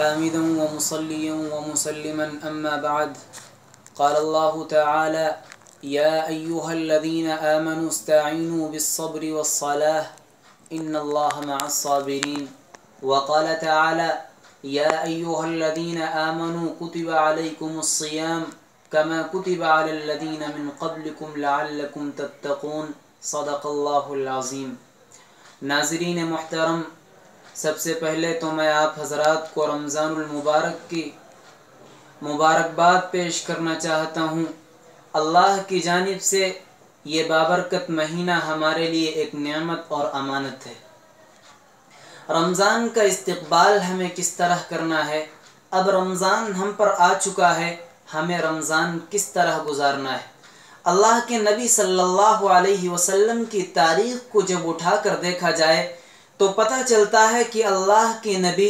हामिदन व मुसल्लियन व मुसल्लिमन अम्मा बाद क़ाल अल्लाहु तआला या अय्युहल्लज़ीना आमनू इस्तईनू बिस्सब्रि वस्सलाह इन्नल्लाहा मअस्साबिरीन व क़ाल तआला या अय्युहल्लज़ीना आमनू कुतिबा अलैकुमुस्सियाम कमा कुतिबा अलल्लज़ीना मिन क़ब्लिकुम लअल्लकुम तत्तक़ून सदक़ल्लाहुल अज़ीम। नाज़रीन मुहतरम, सबसे पहले तो मैं आप हज़रात को रमज़ानुल मुबारक की मुबारकबाद पेश करना चाहता हूँ। अल्लाह की जानिब से ये बाबरकत महीना हमारे लिए एक नेमत और अमानत है। रमज़ान का इस्तक़बाल हमें किस तरह करना है, अब रमज़ान हम पर आ चुका है, हमें रमज़ान किस तरह गुजारना है। अल्लाह के नबी सल्लल्लाहु अलैहि वसल्लम की तारीख़ को जब उठा कर देखा जाए तो पता चलता है कि अल्लाह के नबी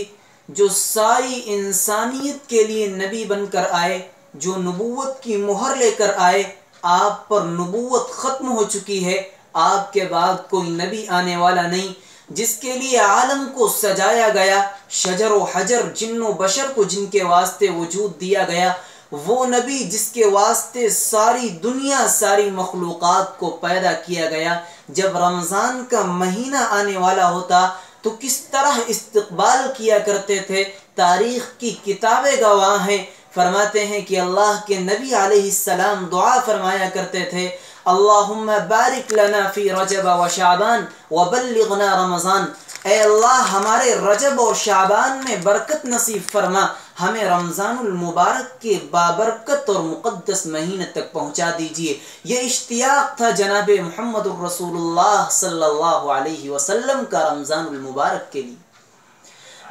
जो सारी इंसानियत के लिए नबी बनकर आए, जो नबूवत की मोहर लेकर आए, आप पर नबूवत ख़त्म हो चुकी है, आपके बाद कोई नबी आने वाला नहीं। जिसके लिए आलम को सजाया गया, शजर व हजर जिन्नो बशर को जिनके वास्ते वजूद दिया गया, वो नबी जिसके वास्ते सारी दुनिया सारी मखलूक़ात को पैदा किया गया, जब रमज़ान का महीना आने वाला होता तो किस तरह इस्तक़बाल किया करते थे, तारीख़ की किताबें गवाह हैं। फरमाते हैं कि अल्लाह के नबी अलैहिस्सलाम दुआ फरमाया करते थे, अल्लाहुम्मा बारिक लना फ़ी रजब व शाबान व बल्लिगना रमज़ान। ए अल्लाह, हमारे रजब और शाबान में बरकत नसीब फरमा, हमें रमज़ानुल मुबारक के बाबरकत और मुक़द्दस महीने तक पहुँचा दीजिए। ये इश्तियाक़ था जनाब मुहम्मदुर रसूलुल्लाह सल्लल्लाहु अलैहि वसल्लम का रमज़ानुल मुबारक के लिए।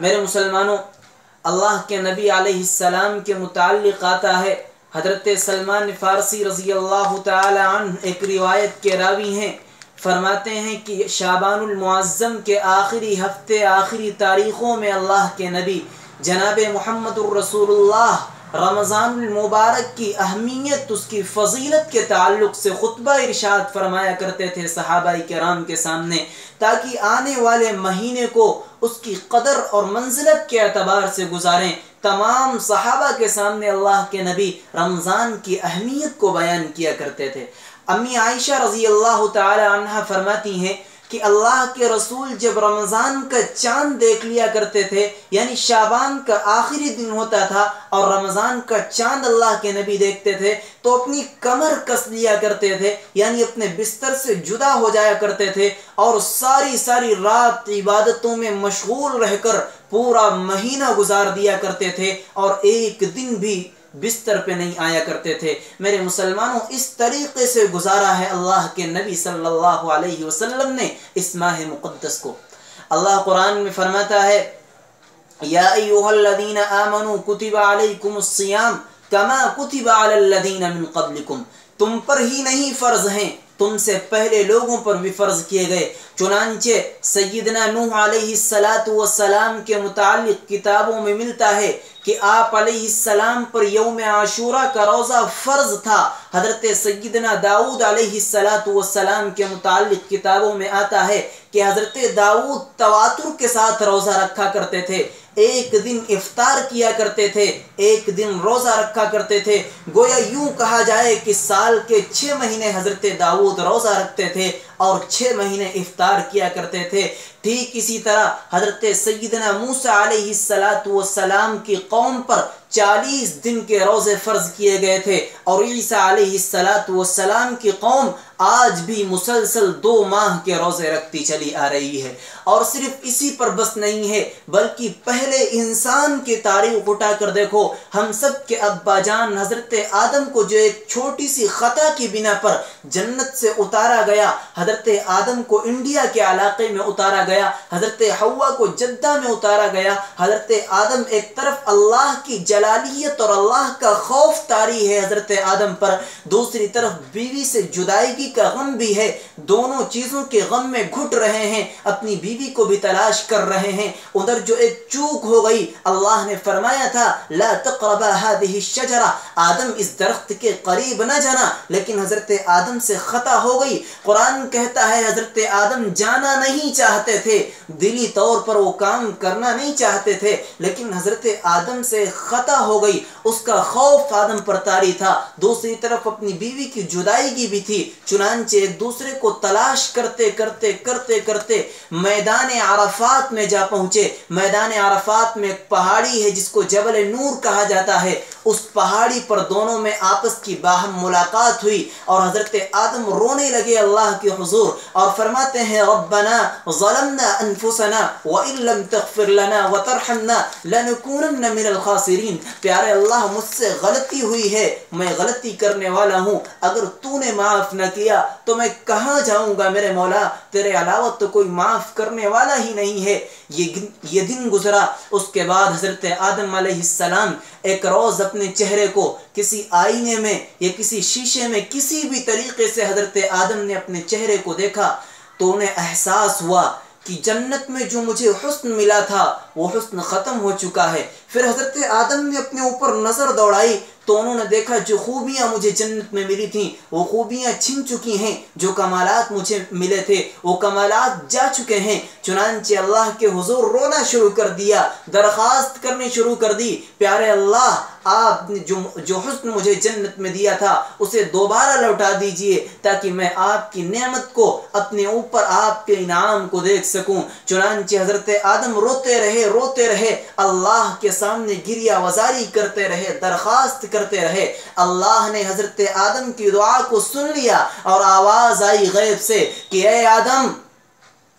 मेरे मुसलमानों, अल्लाह के नबी अलैहिस्सलाम के मुताल्लिक़ आता है, हज़रत सलमान फ़ारसी रज़ी अल्लाह तआला अन्हु एक रिवायत के रावी हैं। फरमाते हैं कि शाबानुल मुअज़्ज़म के आखिरी हफ्ते आखिरी तारीख़ों में अल्लाह के नबी जनाब मुहम्मदुर रसूलुल्लाह रमज़ानुल मुबारक की अहमियत, उसकी फ़ज़ीलत के ताल्लुक़ से खुतबा इरशाद फरमाया करते थे सहाबाए किराम के सामने, ताकि आने वाले महीने को उसकी कदर और मंजिलत के एतबार से गुजारें। तमाम सहाबा के सामने अल्लाह के नबी रमज़ान की अहमियत को बयान किया करते थे। अम्मी आयशा रज़ी अल्लाह तआला अन्हा फरमाती हैं कि अल्लाह के रसूल जब रमज़ान का चाँद देख लिया करते थे, यानी शाबान का आखिरी दिन होता था और रमज़ान का चाँद अल्लाह के नबी देखते थे, तो अपनी कमर कस लिया करते थे, यानी अपने बिस्तर से जुदा हो जाया करते थे और सारी सारी रात इबादतों में मशगूल रहकर पूरा महीना गुजार दिया करते थे और एक दिन भी बिस्तर पे नहीं आया करते थे। मेरे मुसलमानों, इस तरीक़े से गुजारा है अल्लाह के नबी सल्लल्लाहु अलैहि वसल्लम ने इस माह मुक़द्दस को। अल्लाह कुरान में फरमाता है, या अय्युहल्लज़ीना आमनू कुतिबा अलैकुमुस्सियाम कमा कुतिबा अलल्लज़ीना मिन क़ब्लिकुम। तुम पर ही नहीं फ़र्ज़ हैं, तुमसे पहले लोगों पर भी फ़र्ज़ किए गए। चुनांचे सय्यदना नूह अलैहिस्सलातु वस्सलाम के मुताल्लिक़ किताबों में मिलता है कि आप अलैहिस्सलाम पर यौम आशूरा का रोज़ा फ़र्ज़ था। हज़रत सय्यदना दाऊद अलैहिस्सलातु वस्सलाम के मुताल्लिक़ किताबों में आता है कि हज़रत दाऊद तवातुर के साथ रोज़ा रखा करते थे, एक दिन इफ्तार किया करते थे, एक दिन रोज़ा रखा करते थे। गोया यूँ कहा जाए कि साल के 6 महीने हज़रत दाऊद रोज़ा रखते थे और 6 महीने इफ्तार किया करते थे। ठीक इसी तरह हज़रत सय्यदना मूसा अलैहिस्सलातु वस्सलाम की कौम पर 40 दिन के रोज़े फ़र्ज़ किए गए थे और ईसा अलैहिस्सलातु वस्सलाम की कौम आज भी मुसलसल 2 माह के रोज़े रखती चली आ रही है। और सिर्फ इसी पर बस नहीं है, बल्कि पहले इंसान की तारीख़ उठा कर देखो। हम सब के अब्बा जान हज़रत आदम को जो एक छोटी सी ख़ता की बिना पर जन्नत से उतारा गया, हज़रत आदम को इंडिया के इलाके में उतारा गया, हज़रत हव्वा को जद्दा में उतारा गया। हज़रत आदम एक तरफ अल्लाह की जलालियत और अल्लाह का खौफ तारी है हज़रत आदम पर, दूसरी तरफ बीवी से जुदाईगी का गम भी है। दोनों चीज़ों के गम में घुट रहे हैं, अपनी बीवी को भी तलाश कर रहे हैं। उधर जो एक चूक हो गई, अल्लाह ने फरमाया था ला तक़रबा हादिही शजरा, आदम इस दरख्त के करीब न जाना, लेकिन हज़रत आदम से ख़ता हो गई। कुरान कहता है हजरत आदम जाना नहीं चाहते थे, दिली तौर पर वो काम करना नहीं चाहते थे, लेकिन हजरत आदम से खता हो गई, उसका खौफ आदम पर तारी था। दूसरी तरफ अपनी बीवी की जुदाईगी भी थी। चुनांचे एक दूसरे को तलाश करते करते करते करते मैदान अरफात में जा पहुंचे। मैदान अरफात में एक पहाड़ी है जिसको जबल नूर कहा जाता है। उस पहाड़ी पर दोनों में आपस की बाहम मुलाकात हुई और हजरत आदम रोने लगे अल्लाह के हुजूर और फरमाते हैं, रब्बना ज़लमना अनफुसना व इन लम तग़फिर लना व तरहमना लनकूनन्न मिनल खासिरीन। प्यारे अल्लाह, मुझसे गलती हुई है, मैं गलती करने वाला हूँ, अगर तूने माफ़ न किया तो मैं कहाँ जाऊँगा मेरे मौला, तेरे अलावा तो कोई माफ़ करने वाला ही नहीं है। ये दिन गुजरा। उसके बाद हजरत आदम अलैहिस्सलाम एक रोज़ अपने चेहरे को किसी आईने में या किसी शीशे में किसी भी तरीके से हजरत आदम ने अपने चेहरे को देखा तो उन्हें एहसास हुआ कि जन्नत में जो मुझे हुस्न मिला था वो हुस्न ख़त्म हो चुका है। फिर हजरत आदम ने अपने ऊपर नज़र दौड़ाई तो उन्होंने देखा जो खूबियाँ मुझे जन्नत में मिली थी वो खूबियाँ छिन चुकी हैं, जो कमालात मुझे मिले थे वो कमालात जा चुके हैं। चुनांचे अल्लाह के हुजूर रोना शुरू कर दिया, दरख्वास्त करनी शुरू कर दी, प्यारे अल्लाह आपने जो हुस्न मुझे जन्नत में दिया था उसे दोबारा लौटा दीजिए ताकि मैं आपकी नेमत को अपने ऊपर, आपके इनाम को देख सकूं। चुनांचे हजरत आदम रोते रहे, अल्लाह के सामने गिरिया वजारी करते रहे, दरख्वास्त करते रहे। अल्लाह ने हजरत आदम की दुआ को सुन लिया और आवाज आई गैब से कि ए आदम,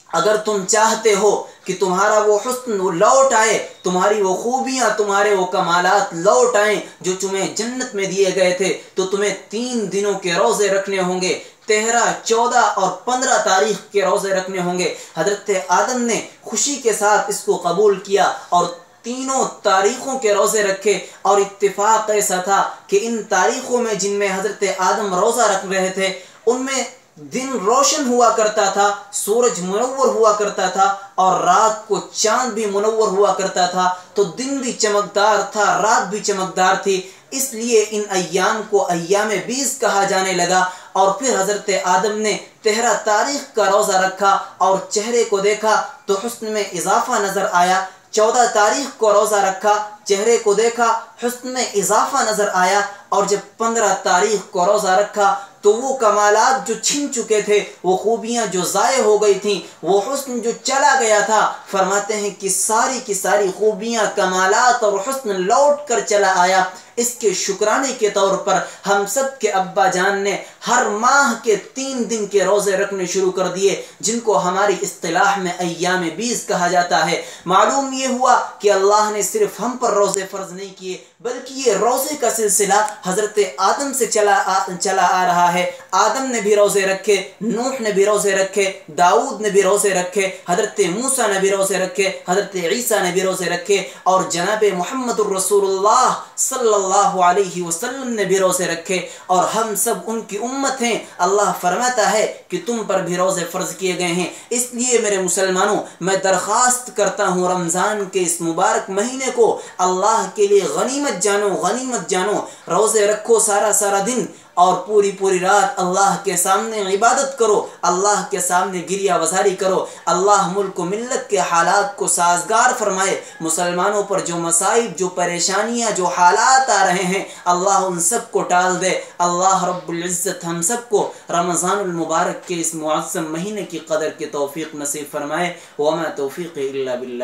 अगर तुम चाहते हो कि तुम्हारा वो हुस्न लौट आए, तुम्हारी वो खूबियाँ, तुम्हारे वो कमालात लौट आए जो तुम्हें जन्नत में दिए गए थे, तो तुम्हें 3 दिनों के रोज़े रखने होंगे। 13, 14 और 15 तारीख के रोज़े रखने होंगे। हजरत आदम ने खुशी के साथ इसको कबूल किया और तीनों तारीखों के रोज़े रखे। और इत्तिफाक ऐसा था कि इन तारीखों में जिनमें हजरत आदम रोज़ा रख रहे थे उनमें दिन रोशन हुआ करता था, सूरज मुनव्वर हुआ करता था और रात को चांद भी मुनव्वर हुआ करता था। तो दिन भी चमकदार था, रात भी चमकदार थी, इसलिए इन अय्याम को अय्याम बीज कहा जाने लगा। और फिर हजरत आदम ने 13 तारीख का रोज़ा रखा और चेहरे को देखा तो हुस्न में इजाफा नज़र आया। 14 तारीख को रोज़ा रखा, चेहरे को देखा, हुस्न में इजाफा नज़र आया। और जब 15 तारीख को रोज़ा रखा तो वो कमालात जो छिन चुके थे, वो खूबियाँ जो ज़ाये हो गई थी, वो हुस्न जो चला गया था, फरमाते हैं कि सारी की सारी खूबियाँ, कमालात और हुस्न लौट कर चला आया। इसके शुक्राने के तौर पर हम सब के अब्बा जान ने हर माह के 3 दिन के रोज़े रखने शुरू कर दिए, जिनको हमारी इस्तिलाह में अय्याम बीज कहा जाता है। मालूम ये हुआ कि अल्लाह ने सिर्फ हम पर रोज़े फ़र्ज नहीं किए, बल्कि ये रोज़े का सिलसिला हज़रत आदम से चला आ रहा है। आदम ने भी रोज़े रखे, नूह ने भी रोज़े रखे, दाऊद ने भी रोज़े रखे, हज़रत मूसा ने भी रोज़े रखे, हज़रत ईसा ने भी रोज़े रखे और जनाब मुहम्मदुर रसूलुल्लाह सल्लल्लाहु अलैहि वसल्लम ने भी रोज़े रखे। और हम सब उनकी उम्मत हैं। अल्लाह फरमाता है कि तुम पर भी रोज़े फ़र्ज किए गए हैं। इसलिए मेरे मुसलमानों, मैं दरख्वास्त करता हूँ रमज़ान के इस मुबारक महीने को अल्लाह के लिए गनीमत जानो। रोज़े रखो सारा दिन और पूरी रात अल्लाह के सामने इबादत करो, अल्लाह के सामने गिरिया वज़ारी करो। अल्लाह मुल्क मिल्लत के हालात को साजगार फरमाए। मुसलमानों पर जो मसाइब, जो परेशानियाँ, जो हालात आ रहे हैं, अल्लाह उन सब को टाल दे। अल्लाह रब्बुल इज़्ज़त हम सब को रमज़ानुल मुबारक के इस मुअज़्ज़म महीने की कदर की तौफ़ीक़ नसीब फरमाए। वमा तौफ़ीक़ी इल्ला बिल्लाह।